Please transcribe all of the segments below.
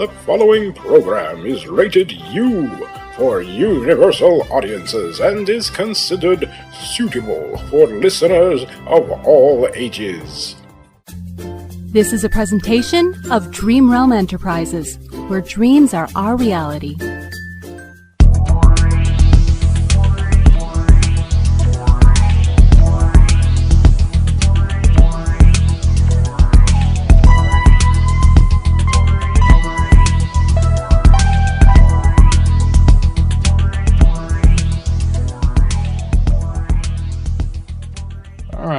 The following program is rated U for universal audiences and is considered suitable for listeners of all ages. This is a presentation of Dream Realm Enterprises, where dreams are our reality.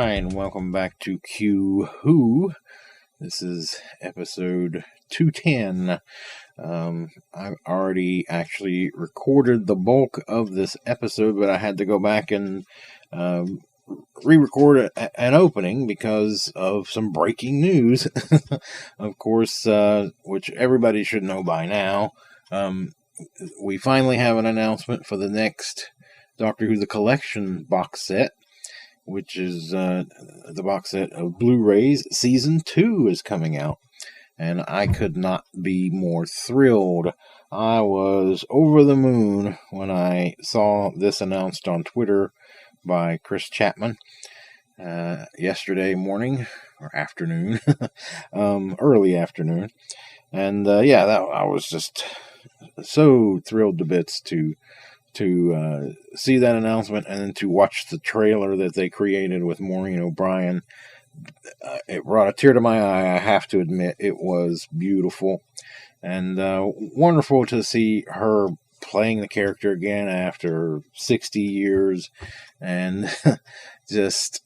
And welcome back to Q Who. This is episode 210. I've already actually recorded the bulk of this episode, but I had to go back and re-record an opening because of some breaking news. Of course, which everybody should know by now. We finally have an announcement for the next Doctor Who The Collection box set, which is the box set of Blu-rays. Season 2 is coming out, and I could not be more thrilled. I was over the moon when I saw this announced on Twitter by Chris Chapman yesterday morning, or afternoon, early afternoon. And I was just so thrilled to bits to see that announcement and then to watch the trailer that they created with Maureen O'Brien. It brought a tear to my eye, I have to admit. It was beautiful and wonderful to see her playing the character again after 60 years and just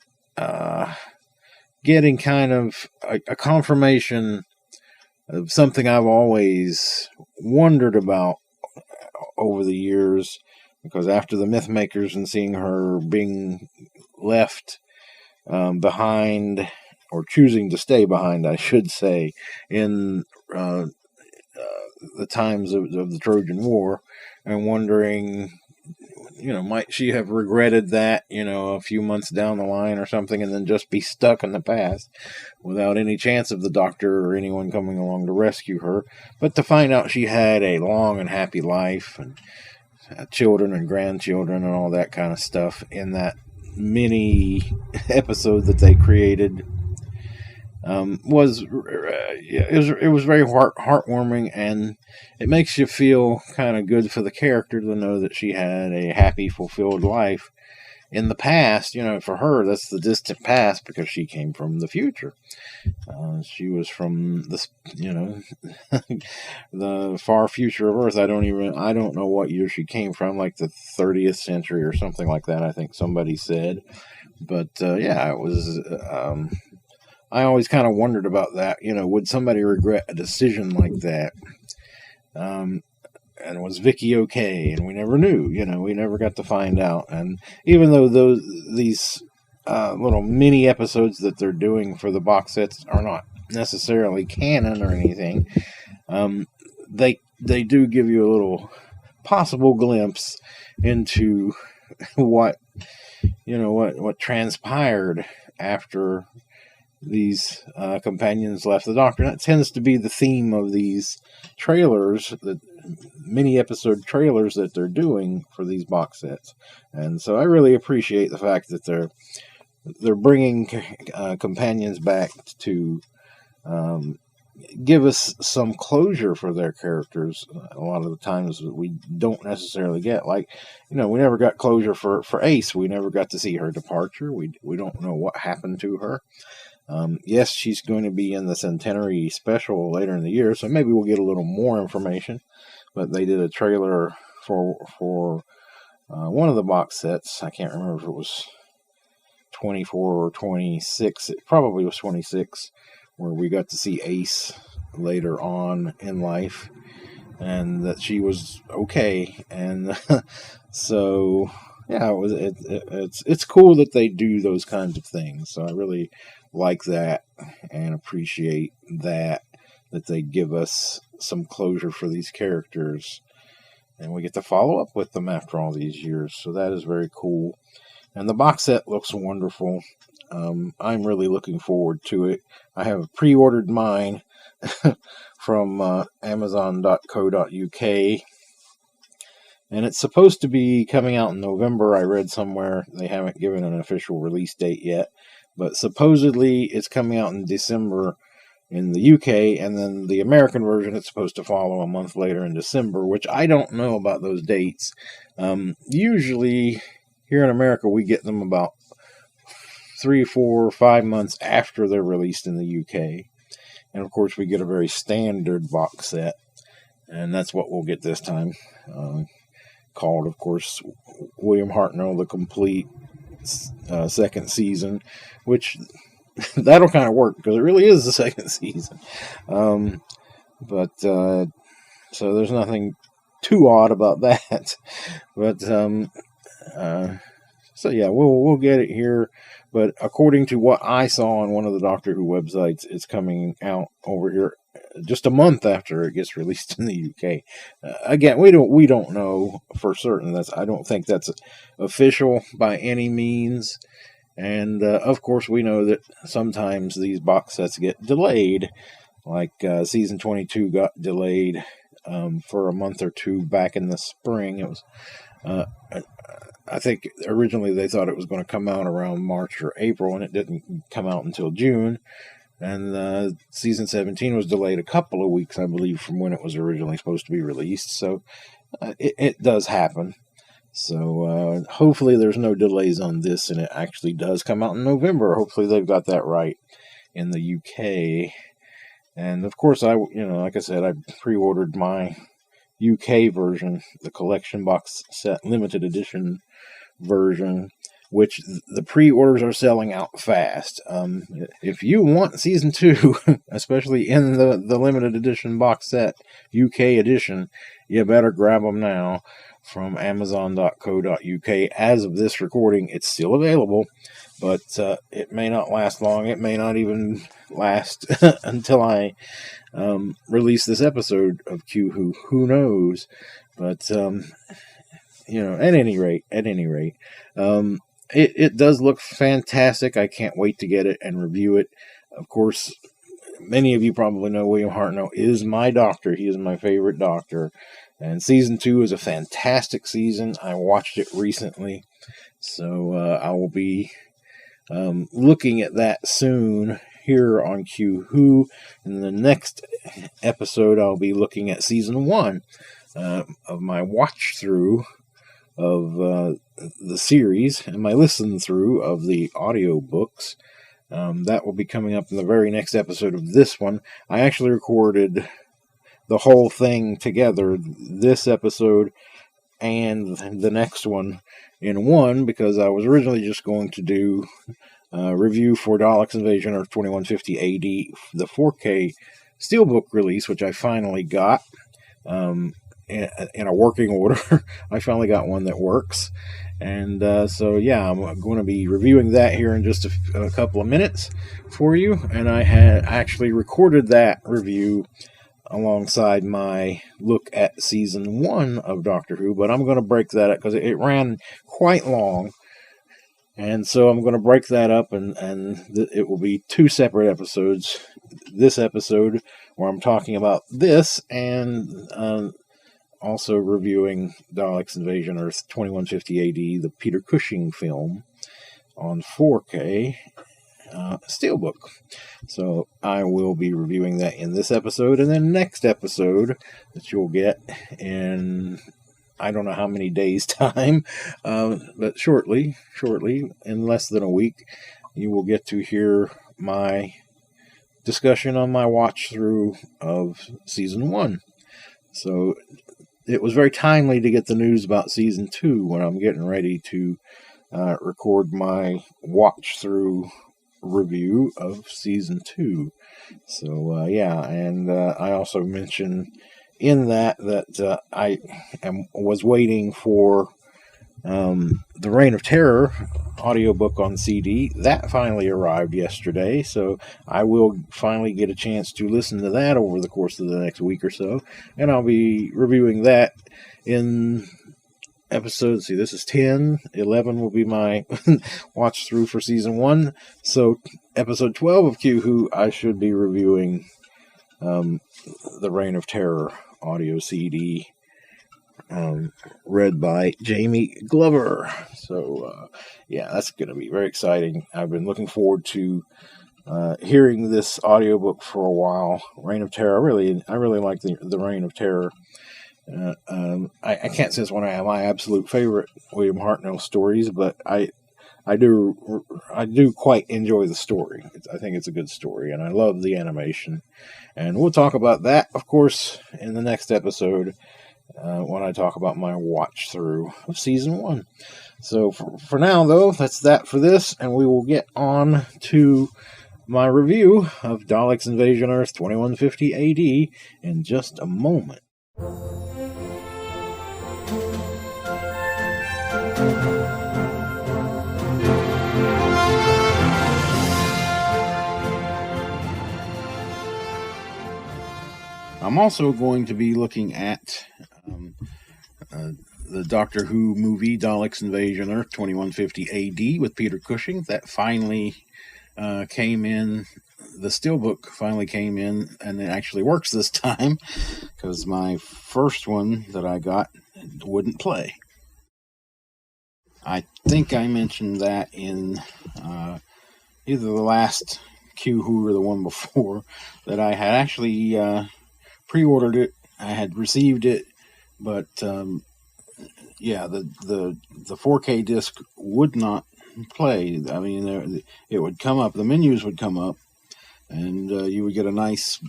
getting kind of a confirmation of something I've always wondered about over the years. Because after the Mythmakers and seeing her being left behind, or choosing to stay behind, I should say, in the times of the Trojan War, and wondering, might she have regretted that, a few months down the line or something, and then just be stuck in the past without any chance of the Doctor or anyone coming along to rescue her. But to find out she had a long and happy life, and children and grandchildren and all that kind of stuff in that mini episode that they created it was very heartwarming, and it makes you feel kind of good for the character to know that she had a happy, fulfilled life in the past. For her, that's the distant past because she came from the future. She was from the far future of Earth. I don't know what year she came from, like the 30th century or something like that, I think somebody said. But it was, I always kind of wondered about that. Would somebody regret a decision like that? And was Vicky okay? And we never knew. We never got to find out. And even though these little mini episodes that they're doing for the box sets are not necessarily canon or anything, they do give you a little possible glimpse into what transpired after these companions left the Doctor. And that tends to be the theme of these trailers, the mini episode trailers that they're doing for these box sets. And so I really appreciate the fact that they're bringing companions back to give us some closure for their characters. A lot of the times we don't necessarily get, like, we never got closure for Ace. We never got to see her departure. We don't know what happened to her. Yes, she's going to be in the Centenary special later in the year, so maybe we'll get a little more information. But they did a trailer for one of the box sets. I can't remember if it was 24 or 26. It probably was 26, where we got to see Ace later on in life, and that she was okay. And so, yeah, it's cool that they do those kinds of things. So I really like that and appreciate that they give us some closure for these characters, and we get to follow up with them after all these years. So that is very cool. And the box set looks wonderful. I'm really looking forward to it. I have pre-ordered mine. from Amazon.co.uk. And it's supposed to be coming out in November. I read somewhere they haven't given an official release date yet, but supposedly it's coming out in December in the UK, and then the American version is supposed to follow a month later in December, which I don't know about those dates. Usually here in America we get them about 3, 4, 5 months after they're released in the UK. And of course we get a very standard box set, and that's what we'll get this time. Called, of course, William Hartnell, the complete second season, which that'll kind of work because it really is the second season. So there's nothing too odd about that. But so yeah, we'll get it here. But according to what I saw on one of the Doctor Who websites, it's coming out over here just a month after it gets released in the UK. Again, we don't know for certain. I don't think that's official by any means. And of course, we know that sometimes these box sets get delayed. Like season 22 got delayed for a month or two back in the spring. It was, I think originally they thought it was going to come out around March or April, and it didn't come out until June. And season 17 was delayed a couple of weeks, I believe, from when it was originally supposed to be released. So it does happen. So hopefully there's no delays on this, and it actually does come out in November. Hopefully they've got that right in the UK. And of course, like I said, I pre-ordered my UK version, the collection box set limited edition version, which the pre-orders are selling out fast. If you want season 2, especially in the limited edition box set, UK edition, you better grab them now from Amazon.co.uk. As of this recording, it's still available, but it may not last long. It may not even last until I release this episode of Q Who knows? But at any rate, it does look fantastic. I can't wait to get it and review it. Of course, many of you probably know William Hartnell is my Doctor. He is my favorite Doctor. And season 2 is a fantastic season. I watched it recently. So I will be looking at that soon here on Q Who. In the next episode, I'll be looking at season 1 of my watch through of the series and my listen through of the audio books. That will be coming up in the very next episode of this one. I actually recorded the whole thing together, this episode and the next one in one, because I was originally just going to do a review for Daleks Invasion Earth 2150 AD, the 4K Steelbook release, which I finally got in a working order. I finally got one that works. And so, yeah, I'm going to be reviewing that here in just a couple of minutes for you. And I had actually recorded that review alongside my look at season 1 of Doctor Who, but I'm going to break that up because it ran quite long. And so I'm going to break that up, and it will be 2 separate episodes. This episode, where I'm talking about this, and also reviewing Daleks Invasion Earth 2150 AD, the Peter Cushing film, on 4K Steelbook. So I will be reviewing that in this episode, and then next episode that you'll get in I don't know how many days time, but shortly, in less than a week, you will get to hear my discussion on my watch through of season 1. So it was very timely to get the news about season 2 when I'm getting ready to record my watch through review of season 2. So yeah, and I also mentioned in that I was waiting for the Reign of Terror audiobook on CD. That finally arrived yesterday, so I will finally get a chance to listen to that over the course of the next week or so, and I'll be reviewing that in episodes. See, this is 10. 11 will be my watch through for season 1. So episode 12 of Q Who, I should be reviewing the Reign of Terror audio CD, read by Jamie Glover. So, yeah, that's going to be very exciting. I've been looking forward to hearing this audiobook for a while. Reign of Terror. I really like the Reign of Terror. I can't say it's one of my absolute favorite William Hartnell stories, but I do quite enjoy the story. I think it's a good story, and I love the animation. And we'll talk about that, of course, in the next episode when I talk about my watch through of season 1. So for now, though, that's that for this, and we will get on to my review of Daleks Invasion Earth 2150 AD in just a moment. I'm also going to be looking at the Doctor Who movie Daleks Invasion Earth 2150 AD with Peter Cushing. That finally came in. The Steelbook finally came in, and it actually works this time, because my first one that I got wouldn't play. I think I mentioned that in either the last Q-Who or the one before, that I had actually pre-ordered it. I had received it, but yeah, the 4K disc would not play. I mean, it would come up, the menus would come up, and you would get a nice,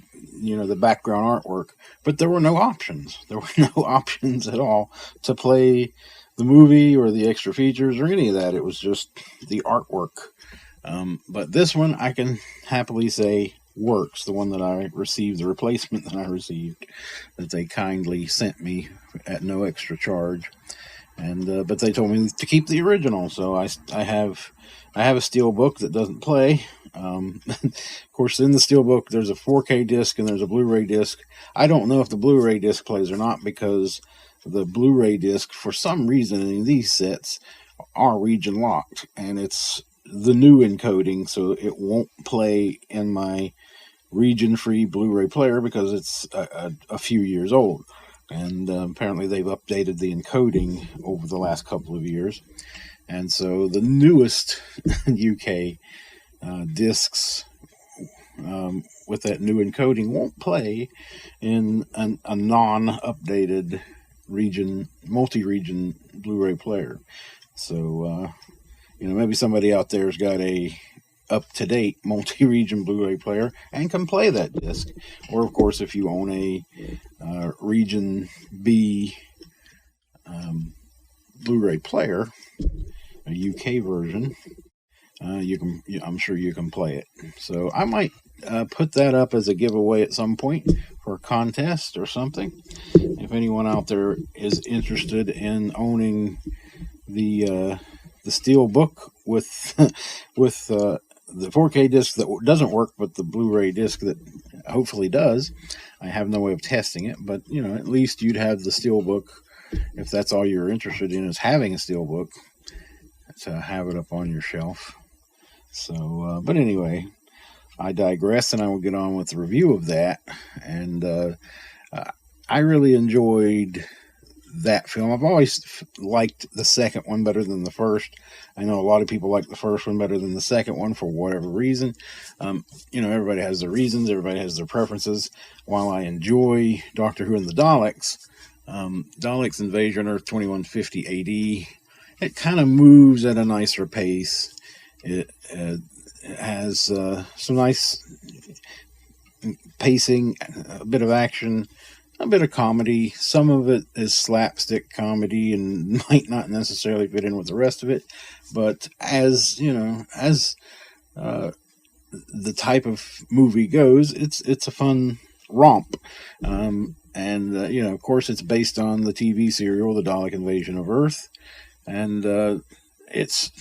the background artwork, but there were no options. There were no options at all to play the movie or the extra features or any of that. It was just the artwork. But this one, I can happily say, works. The one that I received, the replacement that I received, that they kindly sent me at no extra charge. And but they told me to keep the original, so I have a Steelbook that doesn't play. Of course, in the Steelbook, there's a 4K disc and there's a Blu-ray disc. I don't know if the Blu-ray disc plays or not, because the Blu-ray disc, for some reason, in these sets, are region locked, and it's the new encoding, so it won't play in my region-free Blu-ray player because it's a few years old. And apparently they've updated the encoding over the last couple of years. And so the newest UK discs with that new encoding won't play in a non-updated multi-region Blu-ray player. So, maybe somebody out there's got a up-to-date multi-region Blu-ray player and can play that disc. Or, of course, if you own a Region B Blu-ray player, a UK version, I'm sure you can play it. So I might put that up as a giveaway at some point for a contest or something. If anyone out there is interested in owning the Steelbook with the 4K disc that doesn't work, but the Blu-ray disc that hopefully does. I have no way of testing it, but at least you'd have the Steelbook, if that's all you're interested in, is having a Steelbook, to have it up on your shelf. So, but anyway, I digress, and I will get on with the review of that. And I really enjoyed that film. I've always liked the second one better than the first. I know a lot of people like the first one better than the second one for whatever reason. Everybody has their reasons, everybody has their preferences. While I enjoy Doctor Who and the Daleks, Daleks Invasion Earth 2150 AD, it kind of moves at a nicer pace. It has some nice pacing, a bit of action, a bit of comedy. Some of it is slapstick comedy and might not necessarily fit in with the rest of it. But as the type of movie goes, it's a fun romp. Of course, it's based on the TV serial, The Dalek Invasion of Earth. And it's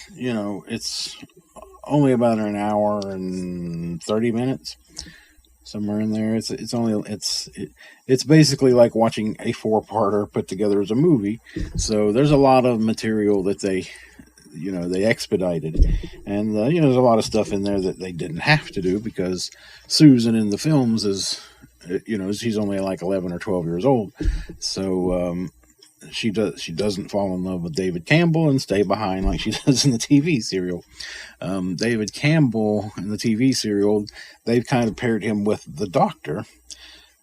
only about an hour and 30 minutes. Somewhere in there. It's basically like watching a 4-parter put together as a movie. So there's a lot of material that they expedited, and there's a lot of stuff in there that they didn't have to do, because Susan in the films is she's only like 11 or 12 years old. So she doesn't fall in love with David Campbell and stay behind like she does in the TV serial. David Campbell in the TV serial, they've kind of paired him with the Doctor,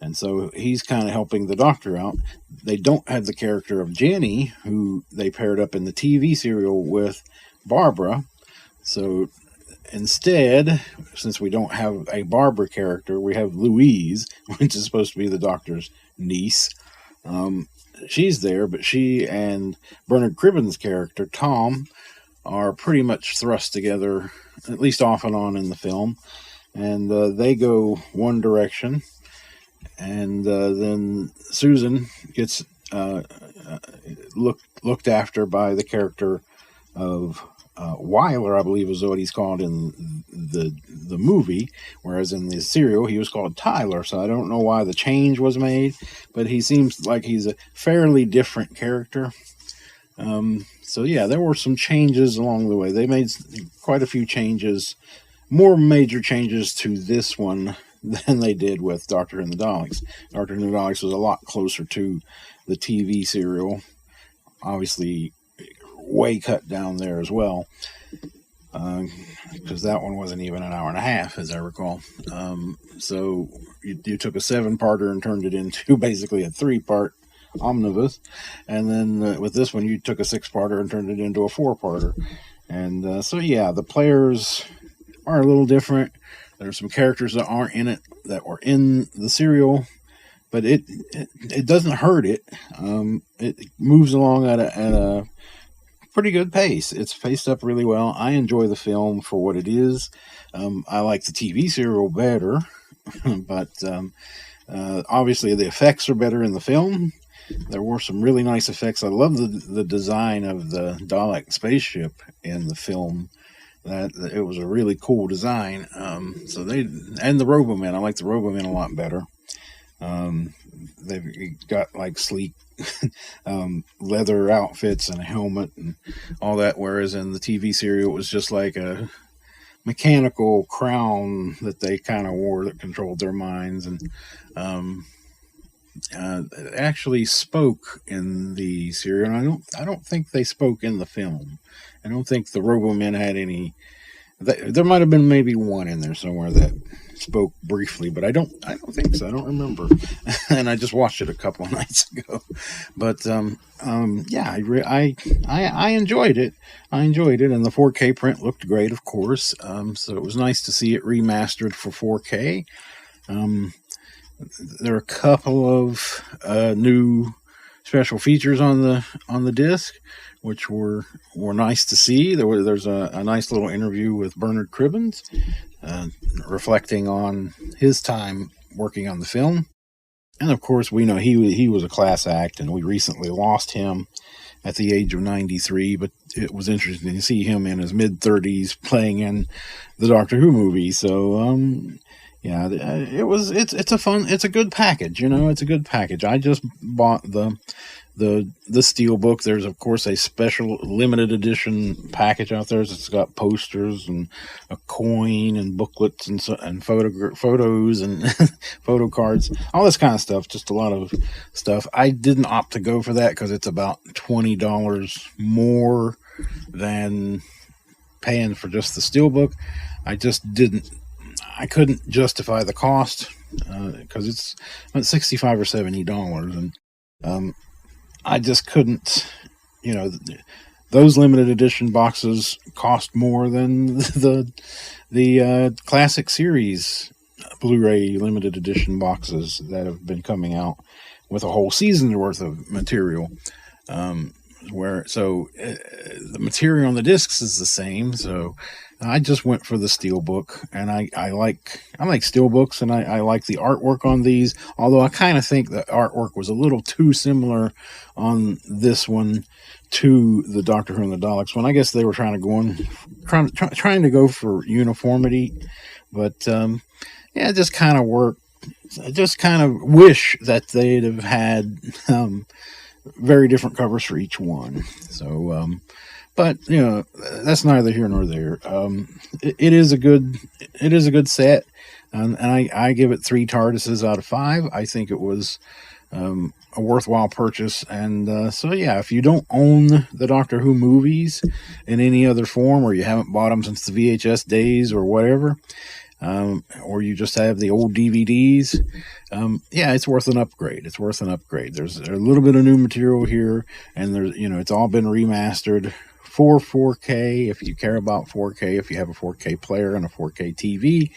and so he's kind of helping the Doctor out. They don't have the character of Jenny, who they paired up in the TV serial with Barbara. So instead, since we don't have a Barbara character, we have Louise, which is supposed to be the Doctor's niece. She's there, but she and Bernard Cribbin's character, Tom, are pretty much thrust together, at least off and on in the film. And they go one direction. And then Susan gets looked after by the character of Wyler, I believe is what he's called in the movie, whereas in the serial he was called Tyler. So I don't know why the change was made, but he seems like he's a fairly different character. So yeah, there were some changes along the way. They made quite a few changes, more major changes to this one than they did with Doctor and the Daleks. Doctor and the Daleks was a lot closer to the TV serial. Obviously, way cut down there as well, because that one wasn't even an hour and a half, as I recall. So you took a 7-parter and turned it into basically a 3-part omnibus, and then with this one you took a 6-parter and turned it into a 4-parter. And so yeah, the players are a little different. There's some characters that aren't in it that were in the serial, but it doesn't hurt it. It moves along at a pretty good pace. It's paced up really well. I enjoy the film for what it is. I like the TV serial better, but obviously the effects are better in the film. There were some really nice effects. I love the design of the Dalek spaceship in the film. That it was a really cool design. And the Robomen, I like the Robomen a lot better. They've got like sleek leather outfits and a helmet and all that, whereas in the TV serial it was just like a mechanical crown that they kind of wore that controlled their minds. And it actually spoke in the serial, and I don't think they spoke in the film. I don't think the Robomen had any. There might have been maybe one in there somewhere that spoke briefly, but I don't think so. I don't remember, and I just watched it a couple of nights ago. But yeah, I enjoyed it. I enjoyed it, and the 4K print looked great, of course. So it was nice to see it remastered for 4K. There are a couple of new special features on the disc, which were nice to see. There's a nice little interview with Bernard Cribbins, reflecting on his time working on the film. And of course, we know he was a class act, and we recently lost him at the age of 93. But it was interesting to see him in his mid-30s playing in the Doctor Who movie. So yeah, it's a good package. It's a good package. I just bought the Steelbook. There's of course a special limited edition package out there. It's got posters and a coin and booklets and photos and photo cards, all this kind of stuff. Just a lot of stuff. I didn't opt to go for that because it's about $20 more than paying for just the Steelbook. I couldn't justify the cost because it's about $65 or $70, and I just couldn't. Those limited edition boxes cost more than the classic series Blu-ray limited edition boxes that have been coming out with a whole season's worth of material. The material on the discs is the same, so I just went for the Steelbook, and I like Steelbooks, and I like the artwork on these, although I kind of think the artwork was a little too similar on this one to the Doctor Who and the Daleks one. I guess they were trying to go for uniformity, but yeah, it just kind of worked. I just kind of wish that they'd have had very different covers for each one. So, but that's neither here nor there. It is a good set, and I give it 3 TARDISes out of 5. I think it was a worthwhile purchase, and so yeah, if you don't own the Doctor Who movies in any other form, or you haven't bought them since the VHS days or whatever, or you just have the old DVDs, yeah, it's worth an upgrade. It's worth an upgrade. There's a little bit of new material here, and there's it's all been remastered for 4K. If you care about 4K, if you have a 4K player and a 4K TV,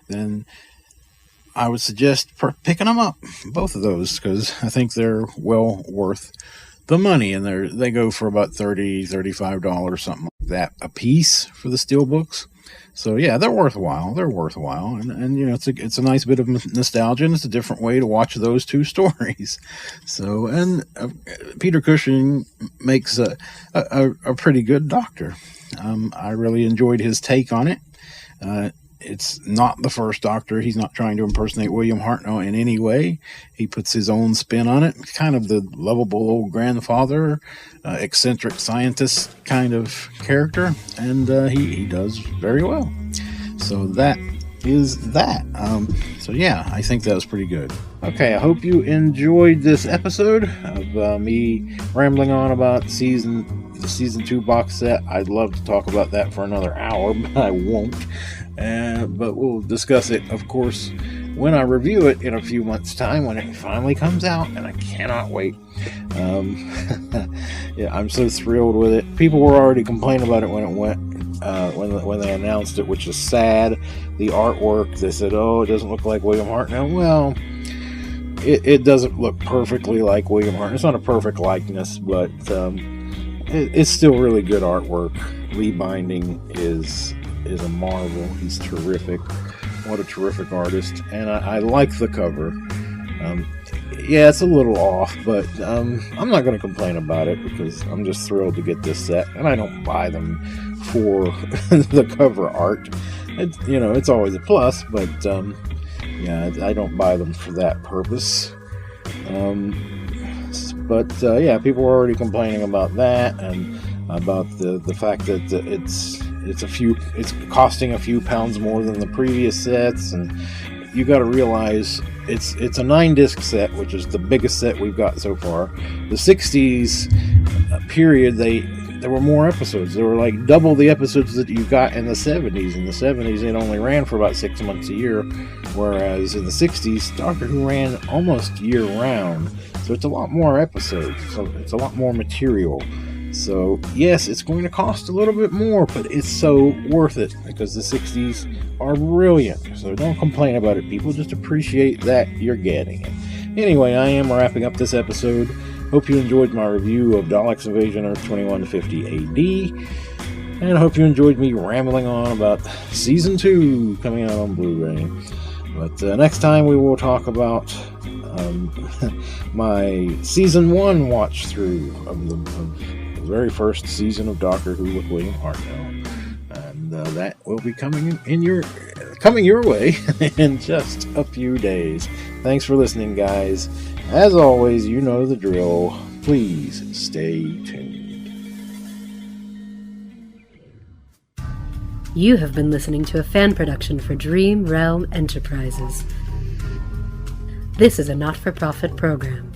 then I would suggest picking them up, both of those, because I think they're well worth the money, and they go for about $30, $35, something like that a piece for the Steelbooks. So yeah, they're worthwhile. And it's a nice bit of nostalgia, and it's a different way to watch those 2 stories. So, and Peter Cushing makes a pretty good Doctor. I really enjoyed his take on it. It's not the first Doctor. He's not trying to impersonate William Hartnell in any way. He puts his own spin on it. Kind of the lovable old grandfather, eccentric scientist kind of character, and he does very well. So that is that. So yeah, I think that was pretty good. Okay, I hope you enjoyed this episode of me rambling on about the season 2 box set. I'd love to talk about that for another hour, but I won't. But we'll discuss it, of course, when I review it in a few months' time, when it finally comes out, and I cannot wait. Yeah, I'm so thrilled with it. People were already complaining about it when it went, when they announced it, which is sad. The artwork, they said, "Oh, it doesn't look like William Hartnell." Well, it doesn't look perfectly like William Hartnell. It's not a perfect likeness, but it's still really good artwork. Lee Binding is a marvel. He's terrific. What a terrific artist. And I like the cover. Yeah, it's a little off, but I'm not going to complain about it, because I'm just thrilled to get this set, and I don't buy them for the cover art. It's always a plus, but yeah, I don't buy them for that purpose. But yeah, people were already complaining about that, and about the fact that it's costing a few pounds more than the previous sets, and you got to realize it's a 9-disc set, which is the biggest set we've got so far. The 60s period, there were more episodes. There were like double the episodes that you got in the 70s. In the 70s, it only ran for about 6 months a year, whereas in the 60s, Doctor Who ran almost year-round. So it's a lot more episodes. So it's a lot more material. So yes, it's going to cost a little bit more, but it's so worth it, because the 60s are brilliant. So don't complain about it, people. Just appreciate that you're getting it. Anyway, I am wrapping up this episode. Hope you enjoyed my review of Daleks Invasion Earth 2150 AD. And I hope you enjoyed me rambling on about Season 2 coming out on Blu-ray. But next time we will talk about my Season 1 watch-through of the very first season of Doctor Who with William Hartnell. And that will be coming your way in just a few days. Thanks for listening, guys. As always, you know the drill. Please stay tuned. You have been listening to a fan production for Dream Realm Enterprises. This is a not-for-profit program.